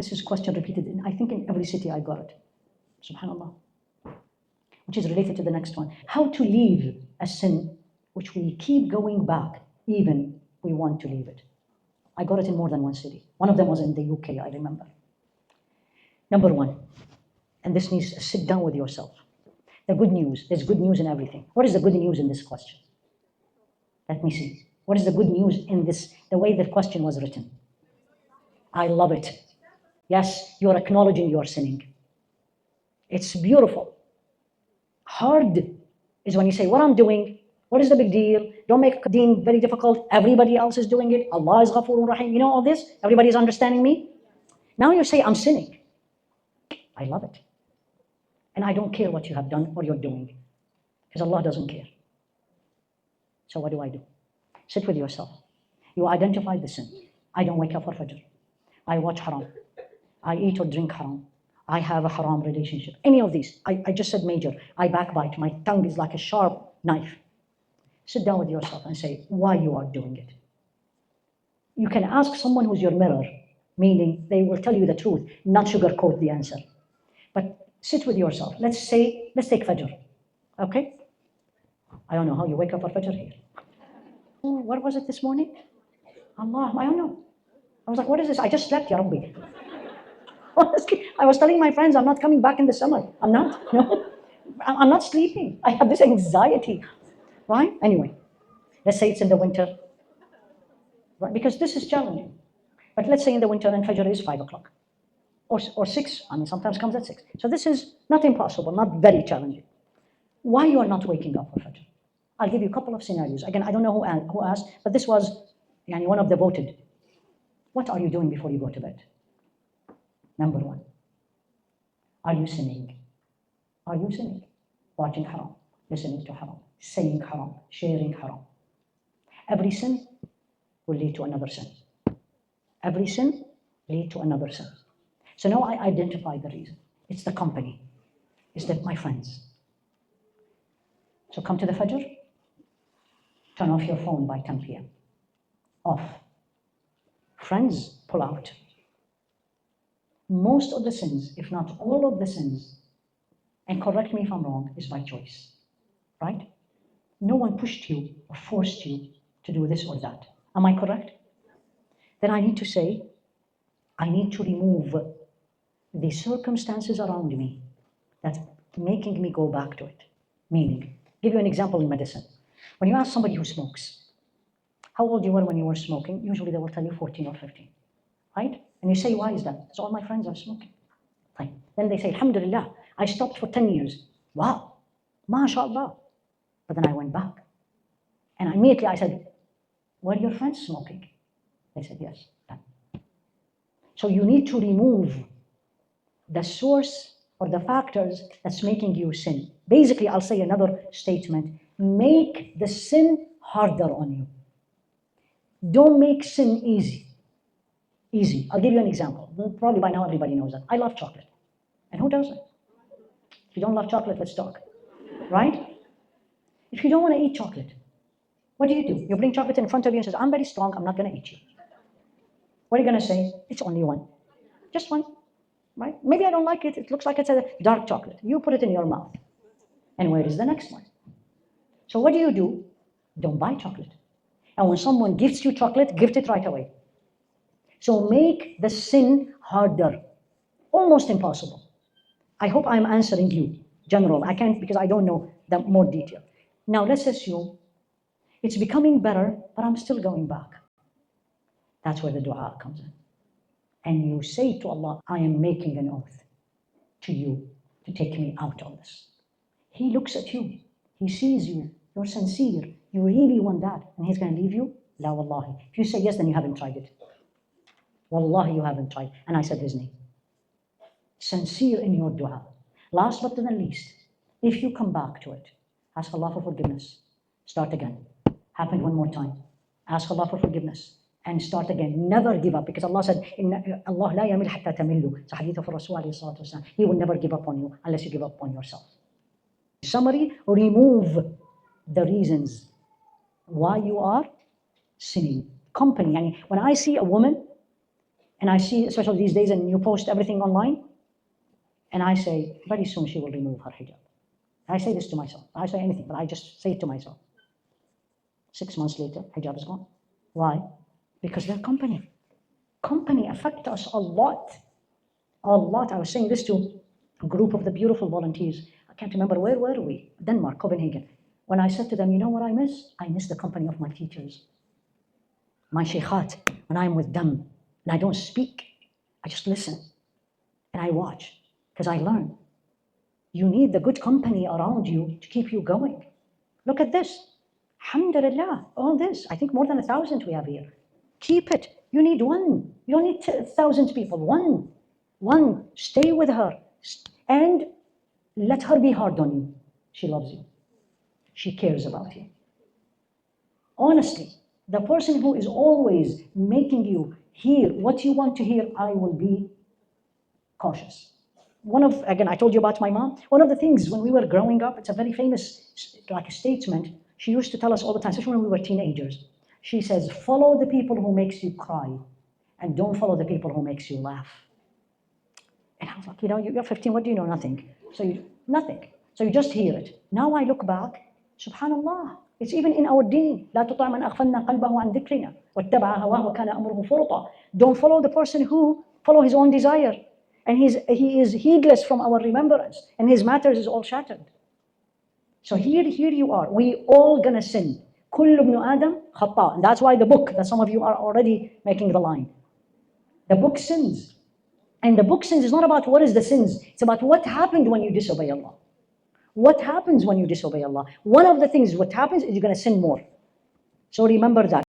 This is question repeated I think in every city I got it. Subhanallah. Which is related to the next one. How to leave a sin which we keep going back even we want to leave it. I got it in more than one city. One of them was in the UK, I remember. Number one, and this needs to sit down with yourself. The good news, there's good news in everything. What is the good news in this question? Let me see. What is the good news in this, the way the question was written? I love it. Yes, you're acknowledging you're sinning. It's beautiful. Hard is when you say, what I'm doing, what is the big deal? Don't make deen very difficult. Everybody else is doing it. Allah is Ghafurun Rahim. You know all this? Everybody is understanding me? Now you say, I'm sinning. I love it. And I don't care what you have done or you're doing, because Allah doesn't care. So what do? Sit with yourself. You identify the sin. I don't wake up for Fajr. I watch haram. I eat or drink haram. I have a haram relationship. Any of these. I just said major. I backbite. My tongue is like a sharp knife. Sit down with yourself and say why you are doing it. You can ask someone who's your mirror, meaning they will tell you the truth, not sugarcoat the answer. But sit with yourself. Let's take Fajr. Okay? I don't know how you wake up for Fajr here. Oh, what was it this morning? Allah, I don't know. I was like, what is this? I just slept, Ya Rabbi. Honestly, I was telling my friends, I'm not coming back in the summer. I'm not. No, I'm not sleeping. I have this anxiety. Right? Anyway, let's say it's in the winter. Right? Because this is challenging. But let's say in the winter and Fajr is 5 o'clock. Or 6. I mean, sometimes comes at 6. So this is not impossible, not very challenging. Why you are not waking up for Fajr? I'll give you a couple of scenarios. Again, I don't know who asked, but this was one of the voted. What are you doing before you go to bed? Number one, are you sinning? Are you sinning? Watching haram, listening to haram, saying haram, sharing haram. Every sin will lead to another sin. Every sin leads to another sin. So now I identify the reason. It's the company. It's my friends. So come to the Fajr, turn off your phone by 10 p.m. Off. Friends, pull out. Most of the sins, if not all of the sins, and correct me if I'm wrong, is by choice, right? No one pushed you or forced you to do this or that. Am I correct? Then I need to say, I need to remove the circumstances around me that's making me go back to it. Meaning, give you an example in medicine. When you ask somebody who smokes, how old you were when you were smoking, usually they will tell you 14 or 15, right? And you say, why is that? Because all my friends are smoking. Fine. Then they say, Alhamdulillah, I stopped for 10 years. Wow, mashallah. But then I went back. And immediately I said, were your friends smoking? They said, yes. Done. So you need to remove the source or the factors that's making you sin. Basically, I'll say another statement. Make the sin harder on you. Don't make sin easy. Easy. I'll give you an example. Probably by now everybody knows that. I love chocolate. And who doesn't? If you don't love chocolate, let's talk. Right? If you don't want to eat chocolate, what do? You bring chocolate in front of you and says, I'm very strong, I'm not going to eat you. What are you going to say? It's only one. Just one. Right? Maybe I don't like it. It looks like it's a dark chocolate. You put it in your mouth. And where is the next one? So what do? Don't buy chocolate. And when someone gives you chocolate, gift it right away. So make the sin harder. Almost impossible. I hope I'm answering you. General. I can't because I don't know the more detail. Now let's assume it's becoming better, but I'm still going back. That's where the dua comes in. And you say to Allah, I am making an oath to you to take me out of this. He looks at you. He sees you. You're sincere. You really want that. And he's going to leave you? La wallahi. If you say yes, then you haven't tried it. Wallahi, you haven't tried. And I said his name. Sincere in your dua. Last but not least, if you come back to it, ask Allah for forgiveness. Start again. Happen one more time. Ask Allah for forgiveness. And start again. Never give up. Because Allah said, Allah la yamil hatta tamillu. It's a hadith of Rasul alayhi salatu wasalam. He will never give up on you unless you give up on yourself. Summary, remove the reasons why you are sinning. Company. When I see a woman And I see, especially these days, and you post everything online, and I say, very soon she will remove her hijab. I say this to myself. I say anything, but I just say it to myself. 6 months later, hijab is gone. Why? Because they're company. Company affect us a lot. A lot. I was saying this to a group of the beautiful volunteers. I can't remember, where were we? Denmark, Copenhagen. When I said to them, you know what I miss? I miss the company of my teachers. My sheikhat, when I'm with them, and I don't speak, I just listen, and I watch, because I learn. You need the good company around you to keep you going. Look at this. Alhamdulillah, all this. I think more than 1,000 we have here. Keep it. You need one. You don't need 1,000 people. One. One. Stay with her. And let her be hard on you. She loves you. She cares about you. Honestly, the person who is always making you hear what you want to hear, I will be cautious. Again, I told you about my mom. One of the things when we were growing up, it's a very famous, like a statement, she used to tell us all the time, especially when we were teenagers. She says, follow the people who makes you cry, and don't follow the people who makes you laugh. And I was like, you're 15, what do you know? Nothing. Nothing. So you just hear it. Now I look back, subhanallah, it's even in our deen. لا تطع من أغفلنا قلبه عن ذكرنا واتبع هواه وكان أمره فرطا. Don't follow the person who follow his own desire, and he is heedless from our remembrance, and his matters is all shattered. So here you are. We all gonna sin. كل ابن آدم خطاء. And that's why the book that some of you are already making the line. The book sins. And the book sins is not about what is the sins. It's about what happened when you disobey Allah. What happens when you disobey Allah? One of the things what happens is you're going to sin more. So remember that.